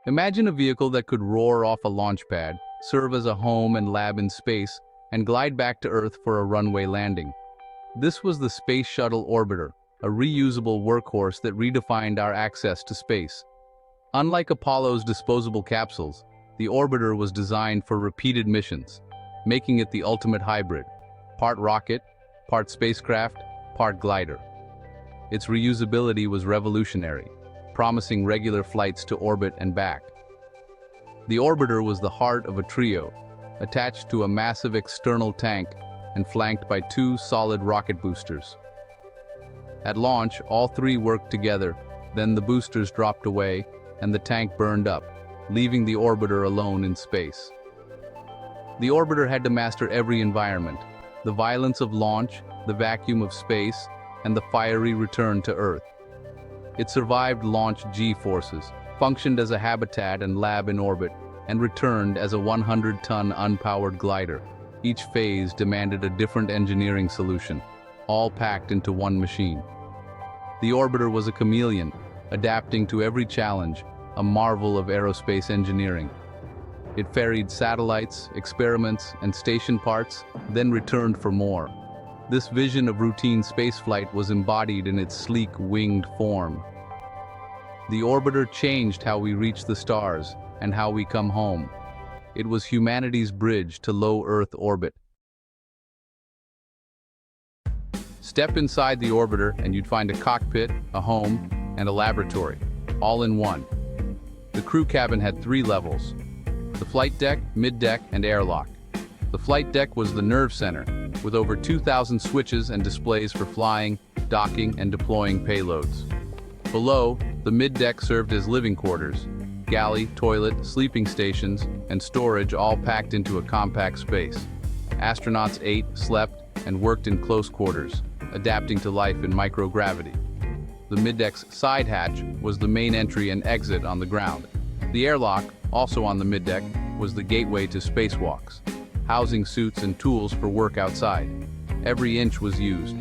Imagine a vehicle that could roar off a launch pad, serve as a home and lab in space, and glide back to Earth for a runway landing. This was the Space Shuttle Orbiter, a reusable workhorse that redefined our access to space. Unlike Apollo's disposable capsules, the orbiter was designed for repeated missions, making it the ultimate hybrid, part rocket, part spacecraft, part glider. Its reusability was revolutionary, promising regular flights to orbit and back. The orbiter was the heart of a trio, attached to a massive external tank and flanked by two solid rocket boosters. At launch, all three worked together, then the boosters dropped away and the tank burned up, leaving the orbiter alone in space. The orbiter had to master every environment: the violence of launch, the vacuum of space, and the fiery return to Earth. It survived launch G-forces, functioned as a habitat and lab in orbit, and returned as a 100-ton unpowered glider. Each phase demanded a different engineering solution, all packed into one machine. The orbiter was a chameleon, adapting to every challenge, a marvel of aerospace engineering. It ferried satellites, experiments, and station parts, then returned for more. This vision of routine spaceflight was embodied in its sleek, winged form. The orbiter changed how we reach the stars and how we come home. It was humanity's bridge to low Earth orbit. Step inside the orbiter and you'd find a cockpit, a home, and a laboratory, all in one. The crew cabin had 3 levels: the flight deck, middeck, and airlock. The flight deck was the nerve center, with over 2,000 switches and displays for flying, docking, and deploying payloads. Below, the middeck served as living quarters: galley, toilet, sleeping stations, and storage, all packed into a compact space. Astronauts ate, slept, and worked in close quarters, adapting to life in microgravity. The middeck's side hatch was the main entry and exit on the ground. The airlock, also on the middeck, was the gateway to spacewalks, housing suits and tools for work outside. Every inch was used: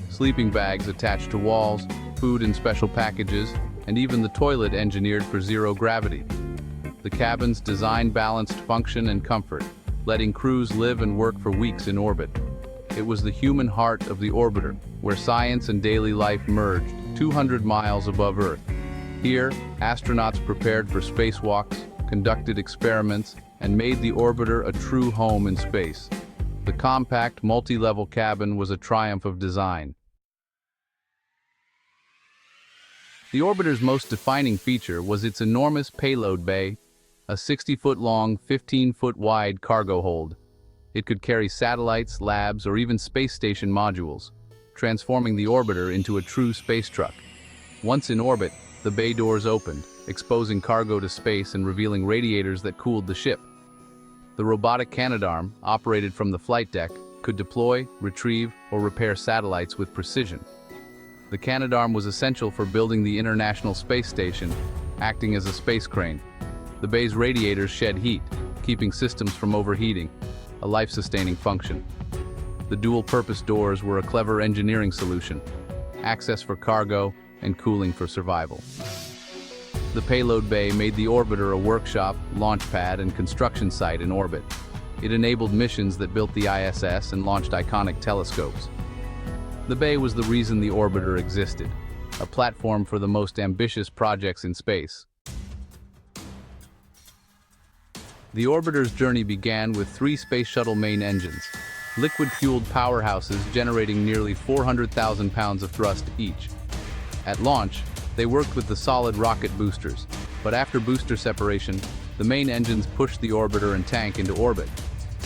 sleeping bags attached to walls, food in special packages, and even the toilet engineered for zero gravity. The cabin's design balanced function and comfort, letting crews live and work for weeks in orbit. It was the human heart of the orbiter, where science and daily life merged, 200 miles above Earth. Here, astronauts prepared for spacewalks, conducted experiments, and made the orbiter a true home in space. The compact, multi-level cabin was a triumph of design. The orbiter's most defining feature was its enormous payload bay, a 60-foot-long, 15-foot-wide cargo hold. It could carry satellites, labs, or even space station modules, transforming the orbiter into a true space truck. Once in orbit, the bay doors opened, exposing cargo to space and revealing radiators that cooled the ship. The robotic Canadarm, operated from the flight deck, could deploy, retrieve, or repair satellites with precision. The Canadarm was essential for building the International Space Station, acting as a space crane. The bay's radiators shed heat, keeping systems from overheating, a life-sustaining function. The dual-purpose doors were a clever engineering solution: access for cargo and cooling for survival. The payload bay made the orbiter a workshop, launch pad, and construction site in orbit. It enabled missions that built the ISS and launched iconic telescopes. The bay was the reason the orbiter existed, a platform for the most ambitious projects in space. The orbiter's journey began with 3 Space Shuttle main engines, liquid-fueled powerhouses generating nearly 400,000 pounds of thrust each. At launch, they worked with the solid rocket boosters, but after booster separation, the main engines pushed the orbiter and tank into orbit.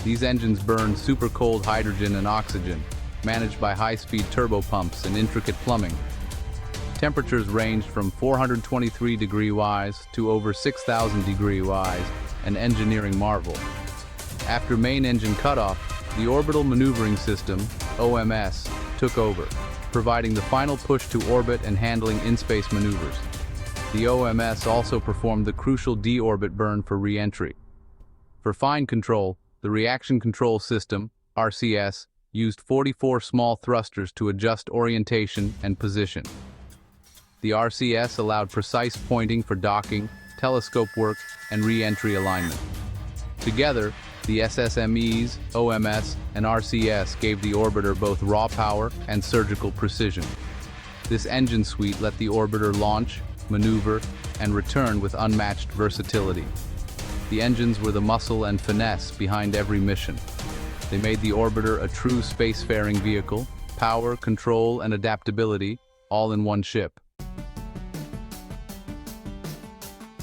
These engines burned super-cold hydrogen and oxygen, managed by high-speed turbopumps and intricate plumbing. Temperatures ranged from 423 degrees Celsius to over 6,000 degrees Celsius, an engineering marvel. After main engine cutoff, the Orbital Maneuvering System, OMS, took over, providing the final push to orbit and handling in-space maneuvers. The OMS also performed the crucial deorbit burn for re-entry. For fine control, the Reaction Control System, RCS, used 44 small thrusters to adjust orientation and position. The RCS allowed precise pointing for docking, telescope work, and re-entry alignment. Together, the SSMEs, OMS, and RCS gave the orbiter both raw power and surgical precision. This engine suite let the orbiter launch, maneuver, and return with unmatched versatility. The engines were the muscle and finesse behind every mission. They made the orbiter a true spacefaring vehicle, power, control, and adaptability, all in one ship.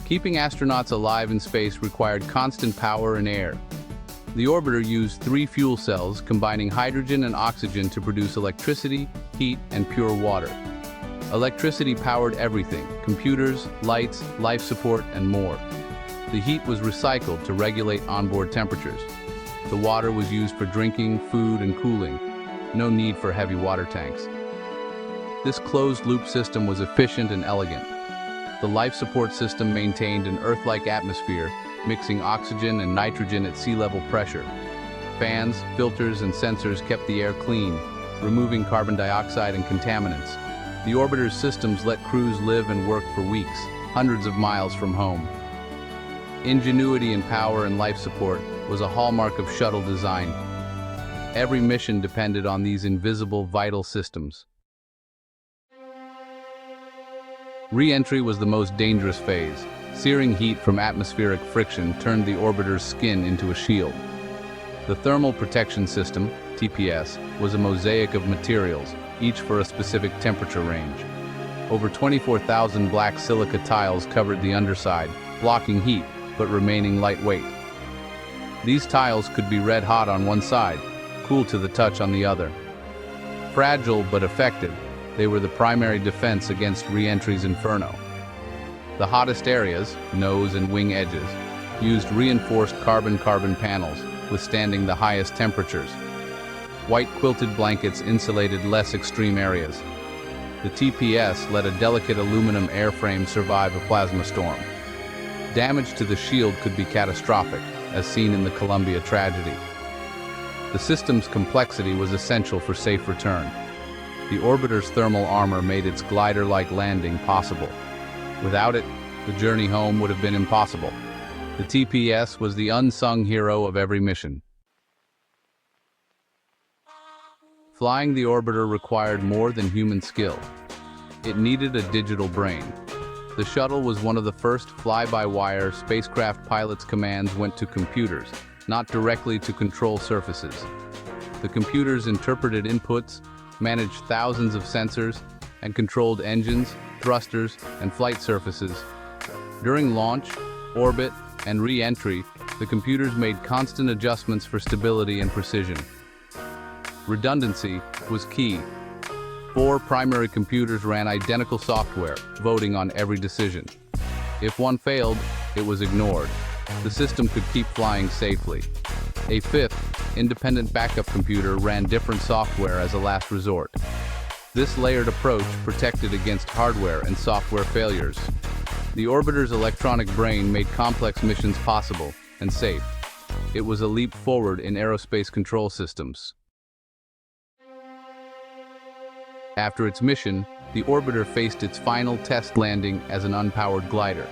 Keeping astronauts alive in space required constant power and air. The orbiter used 3 fuel cells combining hydrogen and oxygen to produce electricity, heat, and pure water. Electricity powered everything: computers, lights, life support, and more. The heat was recycled to regulate onboard temperatures. The water was used for drinking, food, and cooling. No need for heavy water tanks. This closed-loop system was efficient and elegant. The life support system maintained an Earth-like atmosphere, mixing oxygen and nitrogen at sea-level pressure. Fans, filters, and sensors kept the air clean, removing carbon dioxide and contaminants. The orbiter's systems let crews live and work for weeks, hundreds of miles from home. Ingenuity in power and life support was a hallmark of shuttle design. Every mission depended on these invisible, vital systems. Re-entry was the most dangerous phase. Searing heat from atmospheric friction turned the orbiter's skin into a shield. The thermal protection system, TPS, was a mosaic of materials, each for a specific temperature range. Over 24,000 black silica tiles covered the underside, blocking heat, but remaining lightweight. These tiles could be red hot on one side, cool to the touch on the other. Fragile but effective, they were the primary defense against re-entry's inferno. The hottest areas, nose and wing edges, used reinforced carbon-carbon panels, withstanding the highest temperatures. White quilted blankets insulated less extreme areas. The TPS let a delicate aluminum airframe survive a plasma storm. Damage to the shield could be catastrophic, as seen in the Columbia tragedy. The system's complexity was essential for safe return. The orbiter's thermal armor made its glider-like landing possible. Without it, the journey home would have been impossible. The TPS was the unsung hero of every mission. Flying the orbiter required more than human skill. It needed a digital brain. The shuttle was one of the first fly-by-wire spacecraft pilots' commands went to computers, not directly to control surfaces. The computers interpreted inputs, managed thousands of sensors, and controlled engines, thrusters, and flight surfaces. During launch, orbit, and re-entry, the computers made constant adjustments for stability and precision. Redundancy was key. 4 primary computers ran identical software, voting on every decision. If one failed, it was ignored. The system could keep flying safely. A 5th, independent backup computer ran different software as a last resort. This layered approach protected against hardware and software failures. The orbiter's electronic brain made complex missions possible and safe. It was a leap forward in aerospace control systems. After its mission, the orbiter faced its final test landing as an unpowered glider.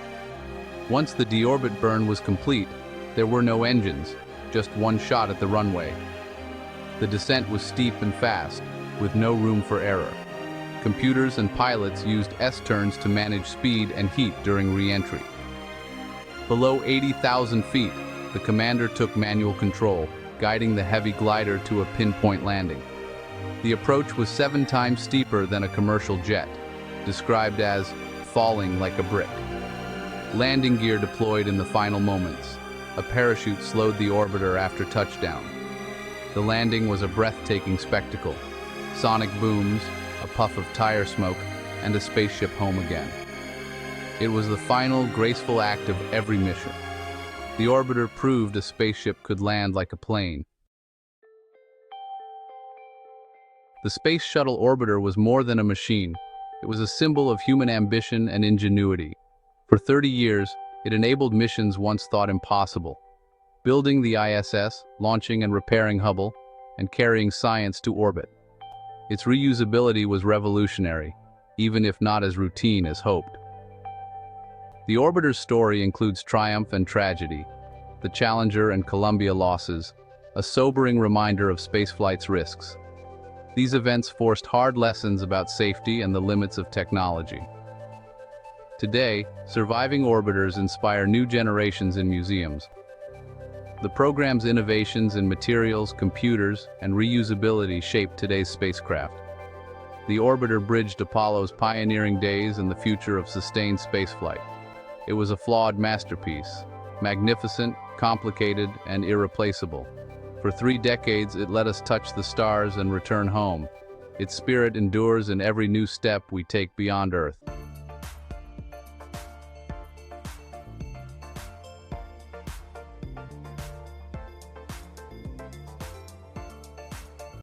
Once the deorbit burn was complete, there were no engines, just one shot at the runway. The descent was steep and fast, with no room for error. Computers and pilots used S-turns to manage speed and heat during re-entry. Below 80,000 feet, the commander took manual control, guiding the heavy glider to a pinpoint landing. The approach was 7 times steeper than a commercial jet, described as falling like a brick. Landing gear deployed in the final moments. A parachute slowed the orbiter after touchdown. The landing was a breathtaking spectacle. Sonic booms, a puff of tire smoke, and a spaceship home again. It was the final, graceful act of every mission. The orbiter proved a spaceship could land like a plane. The Space Shuttle Orbiter was more than a machine. It was a symbol of human ambition and ingenuity. For 30 years, it enabled missions once thought impossible. Building the ISS, launching and repairing Hubble, and carrying science to orbit. Its reusability was revolutionary, even if not as routine as hoped. The orbiter's story includes triumph and tragedy, the Challenger and Columbia losses, a sobering reminder of spaceflight's risks. These events forced hard lessons about safety and the limits of technology. Today, surviving orbiters inspire new generations in museums. The program's innovations in materials, computers, and reusability shaped today's spacecraft. The orbiter bridged Apollo's pioneering days and the future of sustained spaceflight. It was a flawed masterpiece, magnificent, complicated, and irreplaceable. For 3 decades, it let us touch the stars and return home. Its spirit endures in every new step we take beyond Earth.